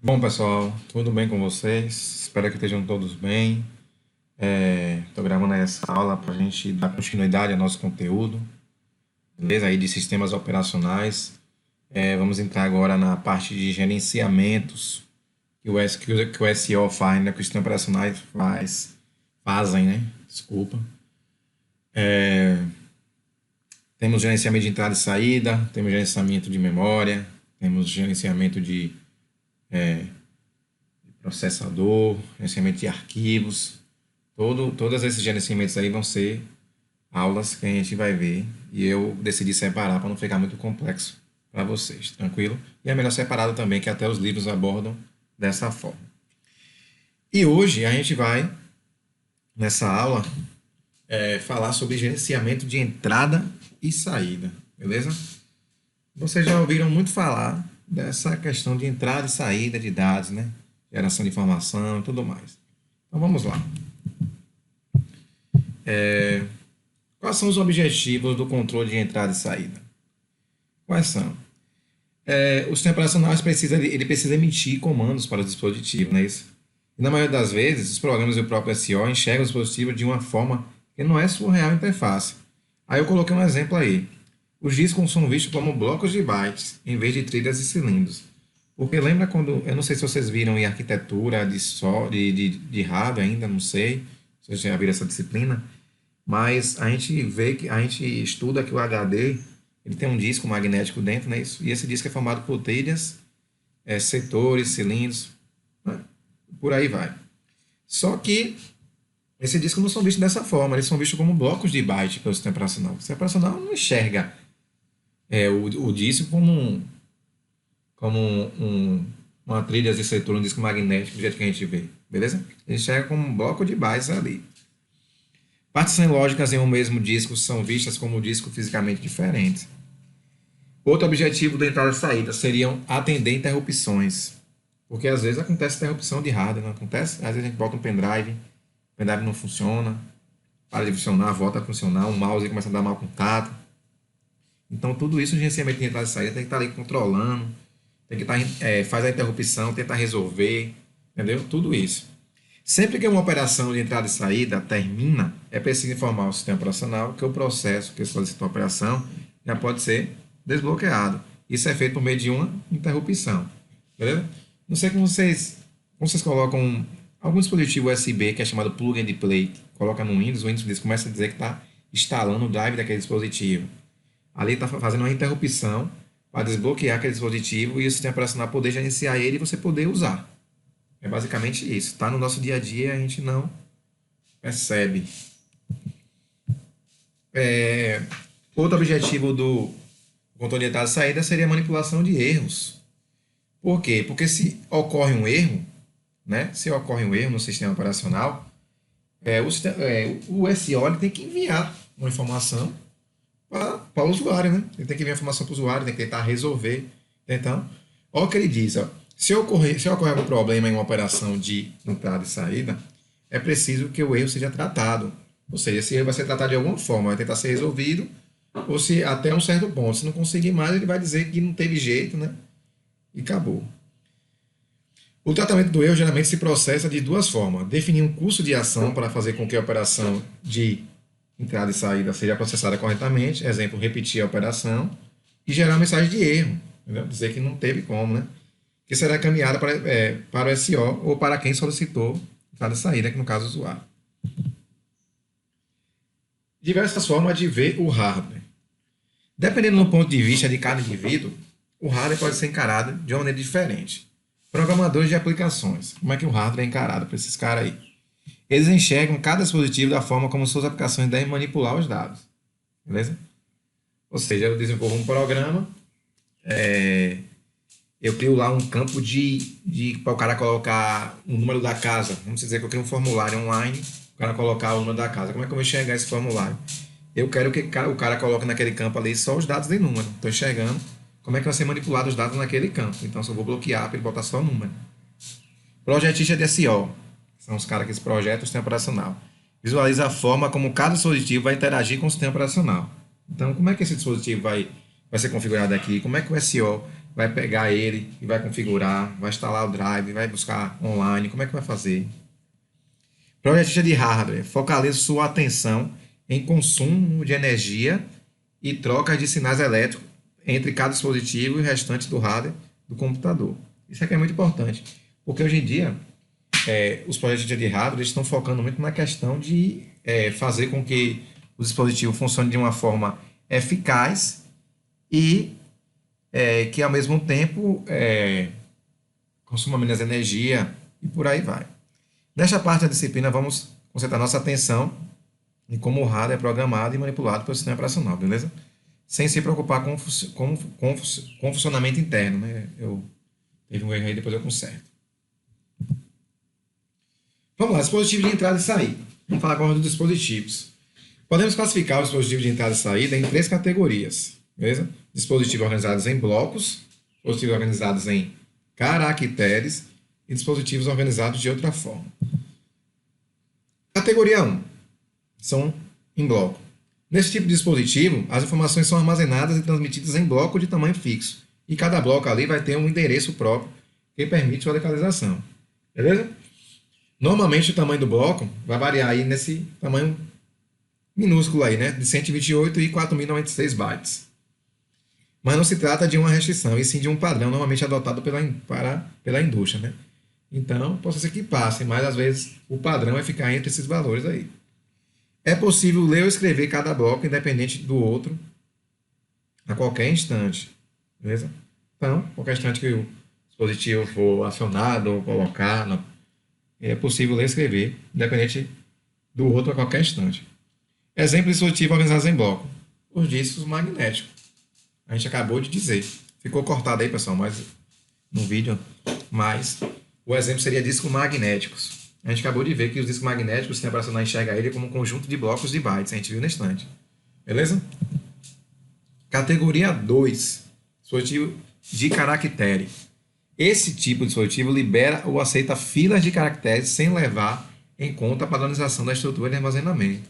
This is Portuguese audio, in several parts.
Bom, pessoal, tudo bem com vocês? Espero que estejam todos bem. Estou gravando essa aula para a gente dar continuidade ao nosso conteúdo, beleza? Aí de sistemas operacionais. Vamos entrar agora na parte de gerenciamentos que o SEO faz, né? Que os sistemas operacionais fazem, né? Desculpa. Temos gerenciamento de entrada e saída, temos gerenciamento de memória, temos gerenciamento de processador, gerenciamento de arquivos. Todos esses gerenciamentos aí vão ser aulas que a gente vai ver e eu decidi separar para não ficar muito complexo para vocês, tranquilo? E é melhor separado também, que até os livros abordam dessa forma. E hoje a gente vai, nessa aula, falar sobre gerenciamento de entrada e saída, beleza? Vocês já ouviram muito falar dessa questão de entrada e saída de dados, né? Geração de informação e tudo mais. Então vamos lá. Quais são os objetivos do controle de entrada e saída? Quais são? O sistema operacional ele precisa emitir comandos para o dispositivo, não é isso? E na maioria das vezes, os programas e o próprio SEO enxergam o dispositivo de uma forma que não é sua real interface. Aí eu coloquei um exemplo aí. Os discos são vistos como blocos de bytes, em vez de trilhas e cilindros. Porque lembra quando, eu não sei se vocês viram em arquitetura de hardware ainda, não sei, se vocês já viram essa disciplina, mas a gente vê que a gente estuda que o HD ele tem um disco magnético dentro, né? E esse disco é formado por trilhas, setores, cilindros, né? Por aí vai. Só que esses discos não são vistos dessa forma, eles são vistos como blocos de byte pelo sistema operacional. O sistema operacional não enxerga o disco como uma trilha de setor, um disco magnético, do jeito que a gente vê, beleza? Ele enxerga como um bloco de bytes ali. Partições lógicas em um mesmo disco são vistas como discos fisicamente diferentes. Outro objetivo da entrada e saída seriam atender interrupções. Porque às vezes acontece interrupção de hardware, não acontece? Às vezes a gente bota um pendrive, o pendrive não funciona, para de funcionar, volta a funcionar, o mouse começa a dar mau contato. Então tudo isso, o gerenciamento de entrada e saída tem que estar ali controlando, tem que estar, faz a interrupção, tentar resolver, entendeu? Tudo isso. Sempre que uma operação de entrada e saída termina, é preciso informar o sistema operacional que o processo que solicitou a operação já pode ser desbloqueado. Isso é feito por meio de uma interrupção. Beleza? Não sei como vocês colocam algum dispositivo USB que é chamado plug and play, coloca no Windows, o Windows começa a dizer que está instalando o drive daquele dispositivo. Ali está fazendo uma interrupção para desbloquear aquele dispositivo e o sistema operacional poder gerenciar ele e você poder usar. É basicamente isso. Está no nosso dia a dia e a gente não percebe. Outro objetivo do controle de entrada e saída seria a manipulação de erros. Por quê? Porque se ocorre um erro, né? Se ocorre um erro no sistema operacional, o SEO ele tem que enviar uma informação para o usuário, né? Ele tem que enviar informação para o usuário, tem que tentar resolver. Então, olha o que ele diz, ó. Se ocorrer algum problema em uma operação de entrada e saída, é preciso que o erro seja tratado. Ou seja, esse erro vai ser tratado de alguma forma, vai tentar ser resolvido, ou se até um certo ponto. Se não conseguir mais, ele vai dizer que não teve jeito, né? E acabou. O tratamento do erro geralmente se processa de duas formas. Definir um curso de ação para fazer com que a operação de entrada e saída seja processada corretamente, exemplo, repetir a operação, e gerar uma mensagem de erro, entendeu? Dizer que não teve como, né? Que será encaminhada para o SEO ou para quem solicitou entrada e saída, que no caso é o usuário. Diversas formas de ver o hardware. Dependendo do ponto de vista de cada indivíduo, o hardware pode ser encarado de uma maneira diferente. Programadores de aplicações, como é que o hardware é encarado para esses caras aí? Eles enxergam cada dispositivo da forma como suas aplicações devem manipular os dados. Beleza? Ou seja, eu desenvolvo um programa, eu crio lá um campo para o cara colocar o número da casa. Vamos dizer que eu crio um formulário online, o cara colocar o número da casa. Como é que eu vou enxergar esse formulário? Eu quero que o cara coloque naquele campo ali só os dados de número. Estou enxergando como é que vai ser manipulado os dados naquele campo. Então, só vou bloquear para ele botar só o número. Projetista de SEO. São os caras que se projetam o sistema operacional. Visualiza a forma como cada dispositivo vai interagir com o sistema operacional. Então, como é que esse dispositivo vai ser configurado aqui? Como é que o SEO vai pegar ele e vai configurar, vai instalar o drive, vai buscar online, como é que vai fazer? Projetista de hardware focaliza sua atenção em consumo de energia e trocas de sinais elétricos entre cada dispositivo e o restante do hardware do computador. Isso aqui é muito importante, porque hoje em dia os projetistas de hardware estão focando muito na questão de fazer com que o dispositivo funcione de uma forma eficaz e que ao mesmo tempo consuma menos energia e por aí vai. Nesta parte da disciplina, vamos concentrar nossa atenção em como o hardware é programado e manipulado pelo sistema operacional, beleza? Sem se preocupar com o funcionamento interno, né? Teve um erro aí, depois eu conserto. Vamos lá, dispositivo de entrada e saída. Vamos falar agora dos dispositivos. Podemos classificar os dispositivos de entrada e saída em 3 categorias, beleza? Dispositivos organizados em blocos, dispositivos organizados em caracteres e dispositivos organizados de outra forma. Categoria 1 são em bloco. Nesse tipo de dispositivo, as informações são armazenadas e transmitidas em bloco de tamanho fixo. E cada bloco ali vai ter um endereço próprio que permite sua localização. Beleza? Normalmente o tamanho do bloco vai variar aí nesse tamanho minúsculo aí, né? De 128 e 4096 bytes. Mas não se trata de uma restrição, e sim de um padrão normalmente adotado pela indústria, né? Então, pode ser que passe, mas às vezes o padrão é ficar entre esses valores aí. É possível ler ou escrever cada bloco independente do outro a qualquer instante, beleza? Então, qualquer instante que o dispositivo for acionado ou colocado, é possível ler e escrever independente do outro a qualquer instante. Exemplo de dispositivo organizado em bloco. Os discos magnéticos. A gente acabou de dizer. Ficou cortado aí, pessoal, mas no vídeo. Mas o exemplo seria discos magnéticos. A gente acabou de ver que os discos magnéticos, o sistema operacional enxerga ele como um conjunto de blocos de bytes. A gente viu na estante. Beleza? Categoria 2. Dispositivo de caractere. Esse tipo de dispositivo libera ou aceita filas de caracteres sem levar em conta a padronização da estrutura de armazenamento.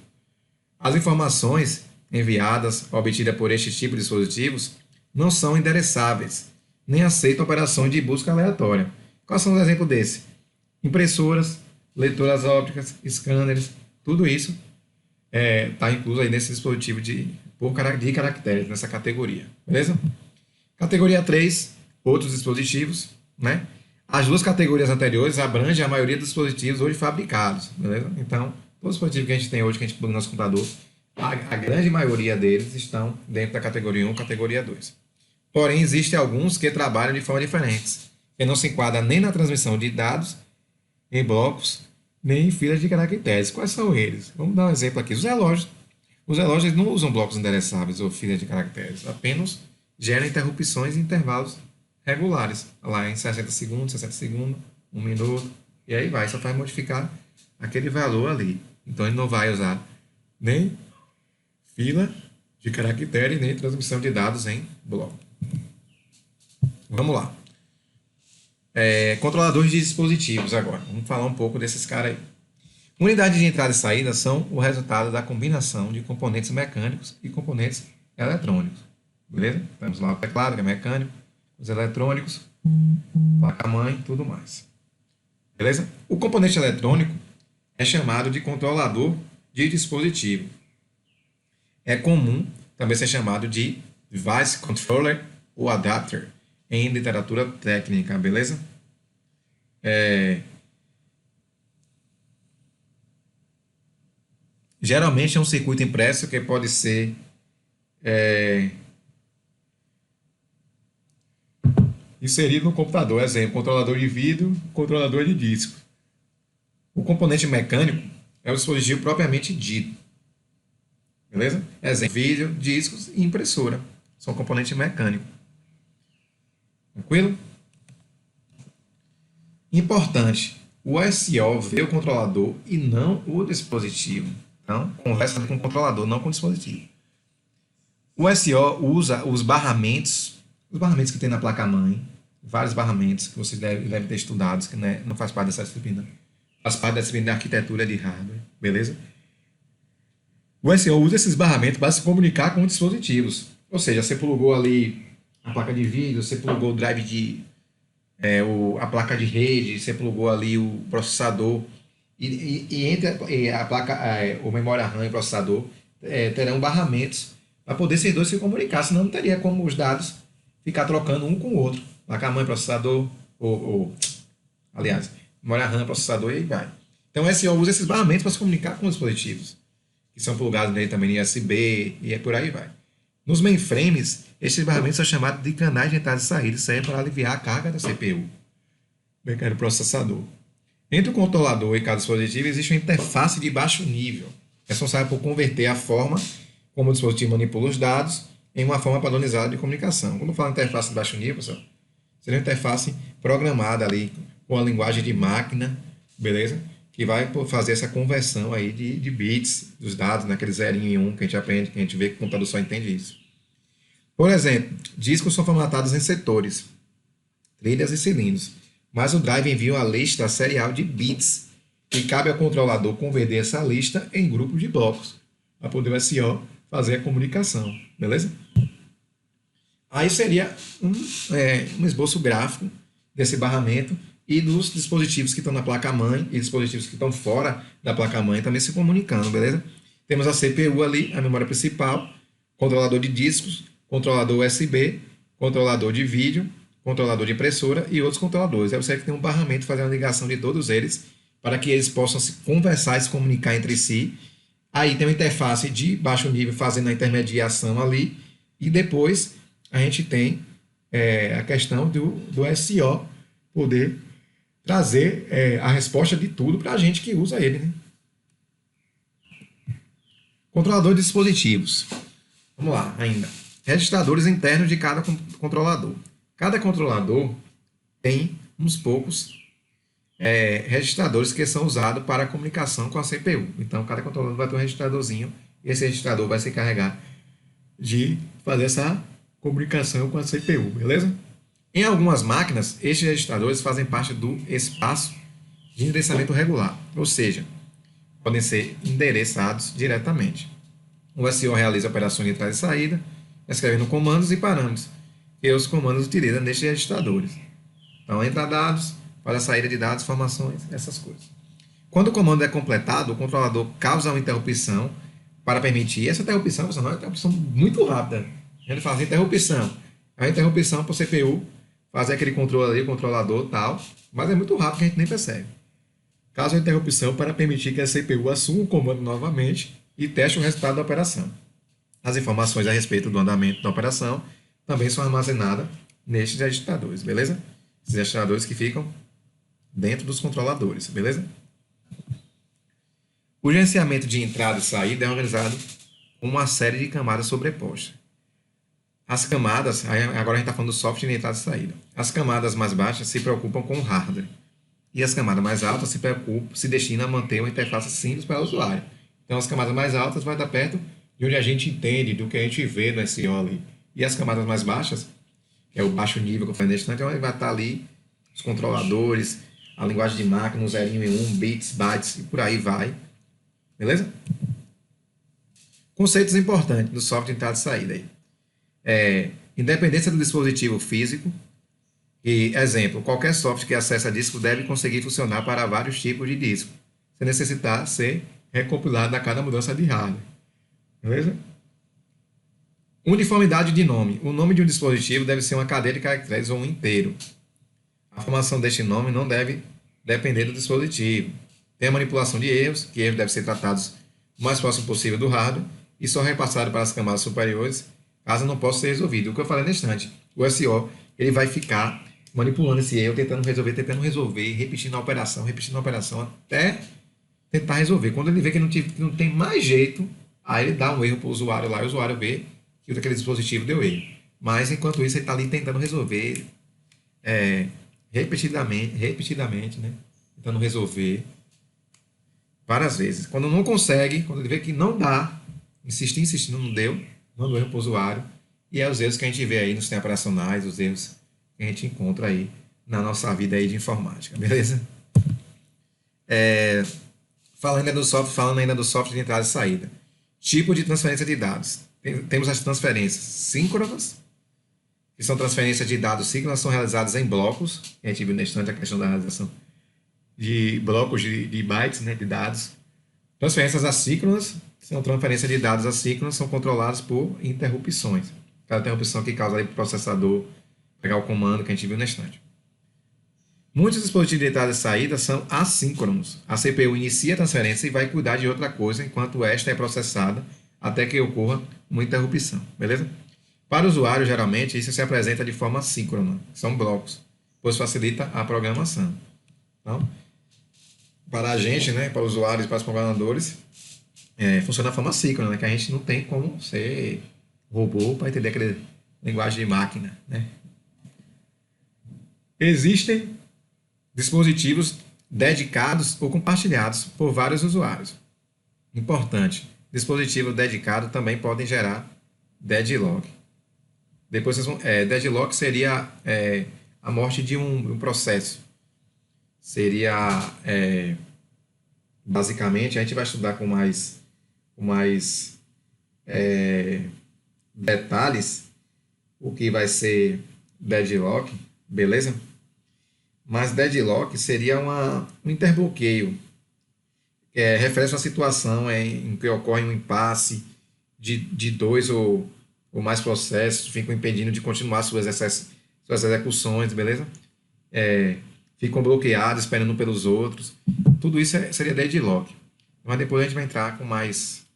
As informações enviadas ou obtidas por este tipo de dispositivos não são endereçáveis, nem aceitam operações de busca aleatória. Quais são os exemplos desse? Impressoras, leitoras ópticas, scanners, tudo isso está incluso aí nesse dispositivo de caracteres, nessa categoria. Beleza? Categoria 3, outros dispositivos, né? As duas categorias anteriores abrangem a maioria dos dispositivos hoje fabricados, beleza? Então, todos os dispositivos que a gente tem hoje, que a gente pluga no nosso computador, a grande maioria deles estão dentro da categoria 1, categoria 2. Porém, existem alguns que trabalham de forma diferentes, que não se enquadram nem na transmissão de dados em blocos, nem em filas de caracteres. Quais são eles? Vamos dar um exemplo aqui. Os relógios. Os relógios não usam blocos endereçáveis ou filas de caracteres, apenas geram interrupções em intervalos regulares, lá em 60 segundos, 1 minuto, e aí vai, só vai modificar aquele valor ali. Então ele não vai usar nem fila de caractere, nem transmissão de dados em bloco. Vamos lá. Controladores de dispositivos agora. Vamos falar um pouco desses caras aí. Unidades de entrada e saída são o resultado da combinação de componentes mecânicos e componentes eletrônicos. Beleza? Temos lá o teclado, que é mecânico, os eletrônicos, placa-mãe e tudo mais. Beleza? O componente eletrônico é chamado de controlador de dispositivo. É comum também ser chamado de device controller ou adapter em literatura técnica, beleza? Geralmente é um circuito impresso que pode ser inserido no computador. Exemplo, controlador de vídeo, controlador de disco. O componente mecânico é o dispositivo propriamente dito. Beleza? Exemplo, vídeo, discos e impressora. São componentes mecânicos. Tranquilo? Importante. O SO vê o controlador e não o dispositivo. Então, conversa com o controlador, não com o dispositivo. O SO usa os barramentos que tem na placa-mãe, vários barramentos que vocês devem ter estudado, que não faz parte dessa disciplina. Faz parte da disciplina de arquitetura de hardware, beleza? O SO usa esses barramentos para se comunicar com os dispositivos. Ou seja, você plugou ali a placa de vídeo, você plugou o drive a placa de rede, você plugou ali o processador, e entre a placa, o memória RAM e o processador terão barramentos para poder esses dois se comunicar, senão não teria como os dados ficar trocando um com o outro. Placa-mãe, processador, aliás, memória RAM, processador e aí vai. Então o SEO usa esses barramentos para se comunicar com os dispositivos, que são plugados nele também em USB e por aí vai. Nos mainframes, esses barramentos são chamados de canais de entrada e saída, servem para aliviar a carga da CPU, do processador. Entre o controlador e cada dispositivo existe uma interface de baixo nível, responsável por converter a forma como o dispositivo manipula os dados em uma forma padronizada de comunicação. Quando eu falo interface de baixo nível, pessoal, seria uma interface programada ali com a linguagem de máquina, beleza? Que vai fazer essa conversão aí de bits dos dados, naquele 0 e 1 que a gente aprende, que a gente vê que o computador só entende isso. Por exemplo, discos são formatados em setores, trilhas e cilindros, mas o drive envia uma lista serial de bits e cabe ao controlador converter essa lista em grupos de blocos para poder o SO fazer a comunicação, beleza? Aí seria um esboço gráfico desse barramento e dos dispositivos que estão na placa-mãe e dispositivos que estão fora da placa-mãe também se comunicando, beleza? Temos a CPU ali, a memória principal, controlador de discos, controlador USB, controlador de vídeo, controlador de impressora e outros controladores. Aí você tem um barramento fazendo a ligação de todos eles para que eles possam se conversar e se comunicar entre si. Aí tem uma interface de baixo nível fazendo a intermediação ali e depois a gente tem a questão do SO poder trazer a resposta de tudo para a gente que usa ele, né? Controlador de dispositivos. Vamos lá, ainda. Registradores internos de cada controlador. Cada controlador tem uns poucos registradores que são usados para a comunicação com a CPU. Então, cada controlador vai ter um registradorzinho e esse registrador vai se encarregar de fazer essa comunicação com a CPU, beleza? Em algumas máquinas, estes registradores fazem parte do espaço de endereçamento regular, ou seja, podem ser endereçados diretamente. O SO realiza operações de entrada e saída, escrevendo comandos e parâmetros, que os comandos utilizam nestes registradores. Então, entra dados, para a saída de dados, informações, essas coisas. Quando o comando é completado, o controlador causa uma interrupção para permitir essa interrupção, é uma interrupção muito rápida. Ele faz interrupção. A interrupção para o CPU fazer aquele controle ali, controlador tal, mas é muito rápido que a gente nem percebe. Causa uma interrupção para permitir que a CPU assuma o comando novamente e teste o resultado da operação. As informações a respeito do andamento da operação também são armazenadas nestes registradores, beleza? Esses registradores que ficam dentro dos controladores, beleza? O gerenciamento de entrada e saída é organizado com uma série de camadas sobrepostas. As camadas, agora a gente está falando do software de entrada e saída. As camadas mais baixas se preocupam com o hardware. E as camadas mais altas se destinam a manter uma interface simples para o usuário. Então as camadas mais altas vai estar perto de onde a gente entende, do que a gente vê no SEO ali. E as camadas mais baixas, que é o baixo nível que eu falei neste instante, então vai estar ali os controladores, a linguagem de máquina, 0 e 1, bits, bytes e por aí vai. Beleza? Conceitos importantes do software de entrada e saída aí. Independência do dispositivo físico. E, exemplo, qualquer software que acessa disco deve conseguir funcionar para vários tipos de disco, sem necessitar ser recompilado a cada mudança de hardware. Beleza? Uniformidade de nome. O nome de um dispositivo deve ser uma cadeia de caracteres ou um inteiro. A formação deste nome não deve depender do dispositivo. Tem a manipulação de erros, que erros devem ser tratados o mais próximo possível do hardware e só repassado para as camadas superiores, caso não possa ser resolvido. O que eu falei neste instante, o SO ele vai ficar manipulando esse erro, tentando resolver, repetindo a operação até tentar resolver. Quando ele vê que não tem mais jeito, aí ele dá um erro para o usuário lá e o usuário vê que aquele dispositivo deu erro. Mas enquanto isso ele está ali tentando resolver repetidamente, né? Tentando resolver várias vezes. Quando não consegue, quando ele vê que não dá, insistindo, não deu, manda o erro para o usuário. E é os erros que a gente vê aí nos sistemas operacionais, os erros que a gente encontra aí na nossa vida aí de informática, beleza? Falando ainda do software de entrada e saída. Tipo de transferência de dados. Temos as transferências síncronas, que são transferências de dados síncronas, são realizadas em blocos. A gente viu na instante a questão da realização de blocos de bytes, né, de dados. Transferências assíncronas são transferências de dados assíncronas, são controladas por interrupções. Cada interrupção que causa aí para o processador pegar o comando que a gente viu na instante. Muitos dispositivos de entrada e saída são assíncronos. A CPU inicia a transferência e vai cuidar de outra coisa enquanto esta é processada até que ocorra uma interrupção, beleza? Para o usuário, geralmente, isso se apresenta de forma síncrona, são blocos, pois facilita a programação. Então, para a gente, né, para os usuários e para os programadores, funciona da forma síncrona, né, que a gente não tem como ser robô para entender aquela linguagem de máquina, né? Existem dispositivos dedicados ou compartilhados por vários usuários. Importante, dispositivos dedicados também podem gerar deadlock. Depois vocês vão, deadlock seria a morte de um processo. Seria, basicamente, a gente vai estudar com mais detalhes o que vai ser deadlock, beleza? Mas deadlock seria um interbloqueio, refere-se a uma situação em que ocorre um impasse de dois ou mais processos, ficam impedindo de continuar suas execuções, beleza? Ficam bloqueados, esperando pelos outros. Tudo isso seria deadlock. Mas depois a gente vai entrar com mais...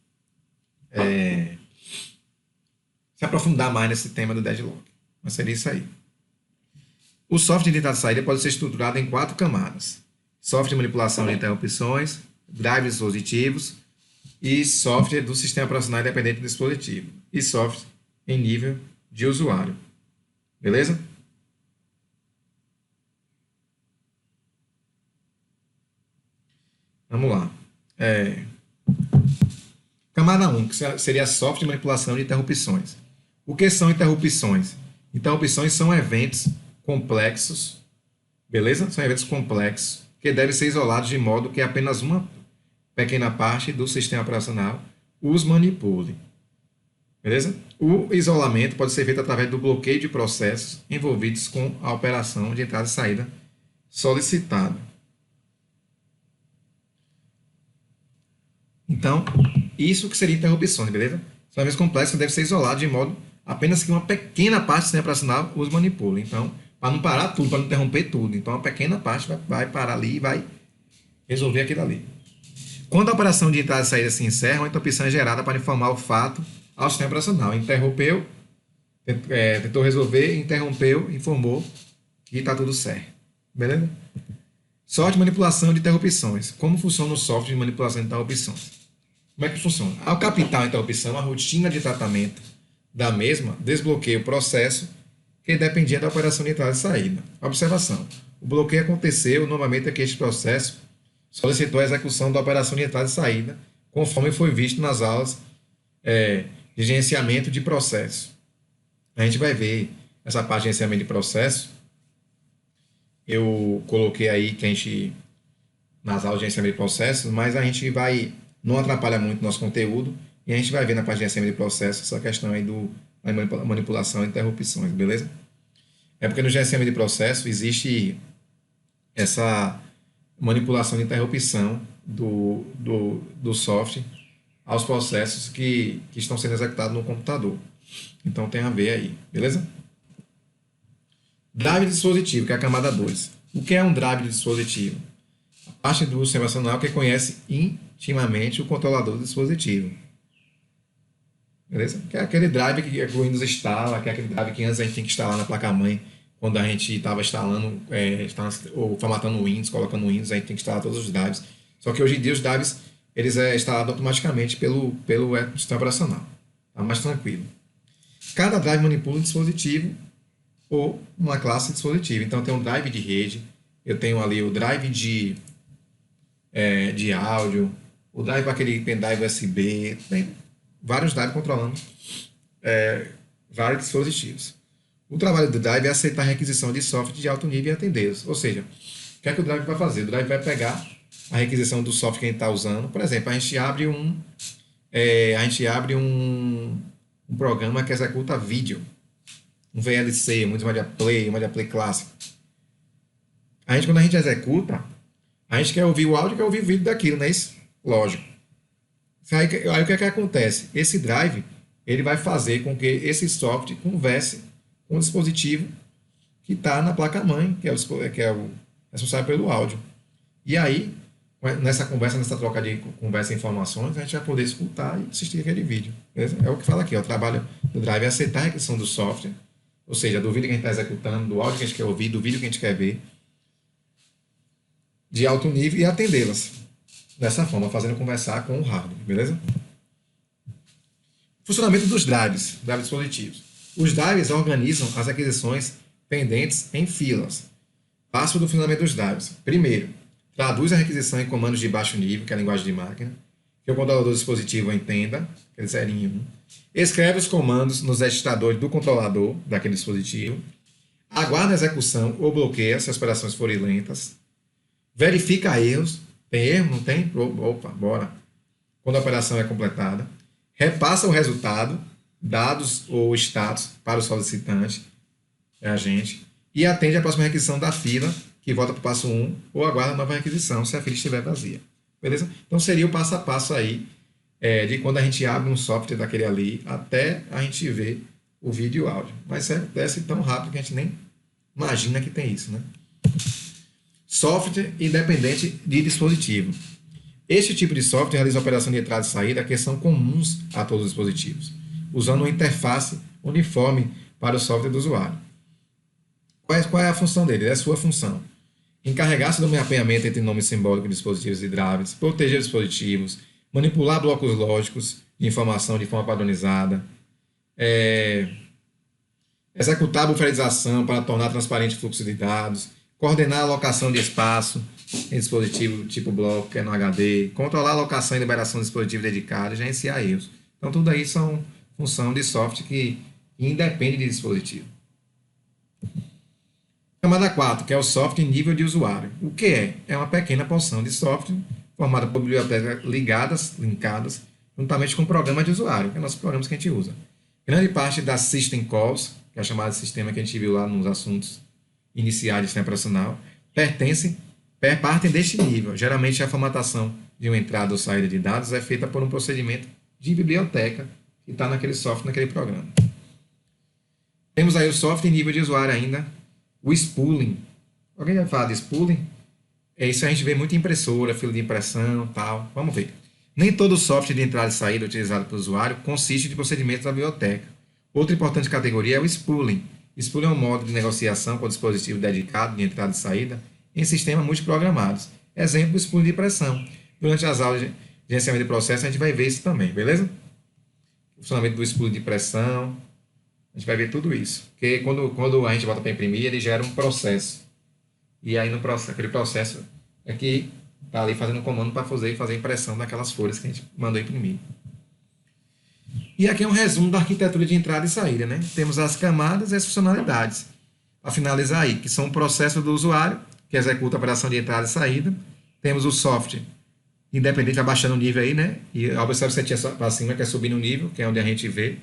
se aprofundar mais nesse tema do deadlock. Mas seria isso aí. O software de entrada e saída pode ser estruturado em 4 camadas. Software de manipulação de interrupções, drives dispositivos e software do sistema operacional independente do dispositivo. E software em nível de usuário. Beleza? Vamos lá. Camada 1, que seria software de manipulação de interrupções. O que são interrupções? Interrupções são eventos complexos, beleza? São eventos complexos que devem ser isolados de modo que apenas uma pequena parte do sistema operacional os manipule, beleza? O isolamento pode ser feito através do bloqueio de processos envolvidos com a operação de entrada e saída solicitada. Então, isso que seria interrupções, beleza? São eventos complexos que devem ser isolados de modo apenas que uma pequena parte do sistema operacional os manipule. Então, para não parar tudo, para não interromper tudo. Então, uma pequena parte vai parar ali e vai resolver aquilo ali. Quando a operação de entrada e saída se encerra, uma interrupção é gerada para informar o fato ao sistema operacional. Interrompeu, tentou resolver, interrompeu, informou que está tudo certo. Beleza? Software de manipulação de interrupções. Como funciona o software de manipulação de interrupções? Como é que funciona? Ao captar a interrupção, a rotina de tratamento da mesma desbloqueia o processo que dependia da operação de entrada e saída. Observação. O bloqueio aconteceu normalmente que este processo solicitou a execução da operação de entrada e saída, conforme foi visto nas aulas de gerenciamento de processo. A gente vai ver essa parte de gerenciamento de processo. Eu coloquei aí que a gente, nas aulas de gerenciamento de processos, mas a gente vai, não atrapalha muito o nosso conteúdo, e a gente vai ver na parte de gerenciamento de processos essa questão aí da manipulação e interrupções, beleza? É porque no gerenciamento de processo existe essa manipulação de interrupção do software aos processos que estão sendo executados no computador. Então tem a ver aí, beleza? Drive de dispositivo, que é a camada 2. O que é um drive de dispositivo? A parte do sistema operacional que conhece intimamente o controlador do dispositivo. Beleza? Que é aquele drive que o Windows instala, que é aquele drive que antes a gente tinha que instalar na placa-mãe, quando a gente estava instalando, ou formatando o Windows, colocando o Windows, a gente tem que instalar todos os drives. Só que hoje em dia os drives eles instalados automaticamente pelo sistema operacional. Tá mais tranquilo. Cada drive manipula um dispositivo ou uma classe de dispositivo. Então, eu tenho um drive de rede, eu tenho ali o drive de áudio, o drive para aquele pendrive USB, tem vários drives controlando vários dispositivos. O trabalho do drive é aceitar a requisição de software de alto nível e atendê-los. Ou seja, o que é que o drive vai fazer? O drive vai pegar a requisição do software que a gente está usando. Por exemplo, a gente abre um programa que executa vídeo. um VLC, um Media Play clássico. Quando a gente executa, a gente quer ouvir o áudio, quer ouvir o vídeo daquilo, não é isso? Lógico. Aí o que é que acontece? Esse drive, ele vai fazer com que esse software converse com o dispositivo que está na placa-mãe, que é o responsável pelo áudio. E aí, nessa conversa, nessa troca de conversa e informações, a gente vai poder escutar e assistir aquele vídeo. Beleza? É o que fala aqui, ó, o trabalho do drive é aceitar a requisição do software, ou seja, do vídeo que a gente está executando, do áudio que a gente quer ouvir, do vídeo que a gente quer ver, de alto nível, e atendê-las dessa forma, fazendo conversar com o hardware, beleza? Funcionamento dos drives dispositivos. Os drives organizam as aquisições pendentes em filas. Passo do funcionamento dos drives. Primeiro, traduz a requisição em comandos de baixo nível, que é a linguagem de máquina, que o controlador do dispositivo entenda, aquele 0 em 1. Escreve os comandos nos registradores do controlador daquele dispositivo. Aguarda a execução ou bloqueia se as operações forem lentas. Verifica erros. Tem erro? Não tem? Opa, bora. Quando a operação é completada. Repassa o resultado, dados ou status para o solicitante, é a gente, e atende a próxima requisição da fila, que volta para o passo 1, ou aguarda a nova requisição, se a fila estiver vazia. Beleza? Então seria o passo a passo aí, de quando a gente abre um software daquele ali, até a gente ver o vídeo e o áudio. Mas acontece tão rápido que a gente nem imagina que tem isso, né? Software independente de dispositivo. Este tipo de software realiza a operação de entrada e saída que são comuns a todos os dispositivos, usando uma interface uniforme para o software do usuário. Qual é a função dele? É a sua função. Encarregar-se do mapeamento entre nomes simbólicos de dispositivos e drives, proteger dispositivos, manipular blocos lógicos de informação de forma padronizada, executar a buferização para tornar transparente o fluxo de dados, coordenar a alocação de espaço em dispositivo tipo bloco, que é no HD, controlar a alocação e liberação de dispositivo dedicado e gerenciar erros. Então, tudo aí são função de software que independe de dispositivo. Camada 4, que é o software em nível de usuário. O que é? É uma pequena porção de software formada por bibliotecas linkadas, juntamente com programas de usuário, que é nossos programas que a gente usa. Grande parte das system calls, que é a chamada de sistema que a gente viu lá nos assuntos iniciais de sistema operacional, partem deste nível. Geralmente a formatação de uma entrada ou saída de dados é feita por um procedimento de biblioteca que está naquele software, naquele programa. Temos aí o software em nível de usuário ainda, o spooling. Alguém já fala de spooling? Isso a gente vê muito em impressora, fila de impressão, tal. Vamos ver. Nem todo software de entrada e saída utilizado pelo usuário consiste de procedimentos da biblioteca. Outra importante categoria é o spooling. Spooling é um modo de negociação com o dispositivo dedicado de entrada e saída em sistemas multiprogramados. Exemplo, spooling de impressão. Durante as aulas de gerenciamento de processo, a gente vai ver isso também, beleza? O funcionamento do spooling de impressão. A gente vai ver tudo isso. Porque quando a gente bota para imprimir, ele gera um processo. E aí, aquele processo é que está ali fazendo um comando para fazer a impressão daquelas folhas que a gente mandou imprimir. E aqui é um resumo da arquitetura de entrada e saída, né? Temos as camadas e as funcionalidades. Para finalizar aí, que são o processo do usuário, que executa a operação de entrada e saída. Temos o software independente, vai baixando o nível aí, né? E a observação que você tinha para cima, que é subir no nível, que é onde a gente vê,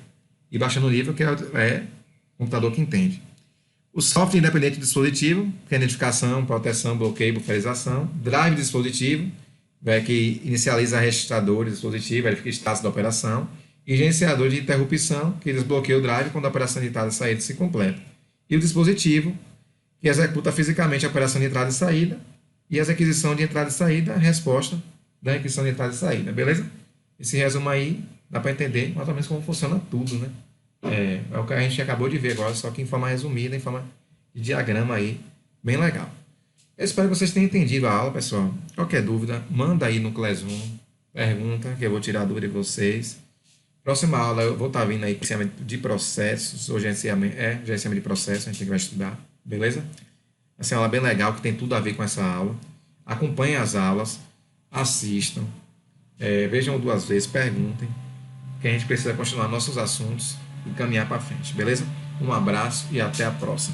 e baixando o nível, que é o computador que entende. O software independente do dispositivo, que é identificação, proteção, bloqueio, buferização. Drive do dispositivo, que inicializa registrador do dispositivo, verifica o status da operação. E gerenciador de interrupção, que desbloqueia o drive quando a operação de entrada e saída se completa. E o dispositivo, que executa fisicamente a operação de entrada e saída, e as requisições de entrada e saída, a resposta da requisição de entrada e saída, beleza? Esse resumo aí dá para entender mais ou menos como funciona tudo, né? É o que a gente acabou de ver agora, só que em forma resumida, em forma de diagrama aí, bem legal. Eu espero que vocês tenham entendido a aula, pessoal. Qualquer dúvida, manda aí no Classroom, pergunta, que eu vou tirar a dúvida de vocês. Próxima aula eu vou estar vindo aí com gerenciamento de processos, ou gerenciamento de processos, a gente vai estudar, beleza? Essa é uma aula bem legal, que tem tudo a ver com essa aula. Acompanhem as aulas, assistam, vejam 2 vezes, perguntem, que a gente precisa continuar nossos assuntos e caminhar para frente, beleza? Um abraço e até a próxima.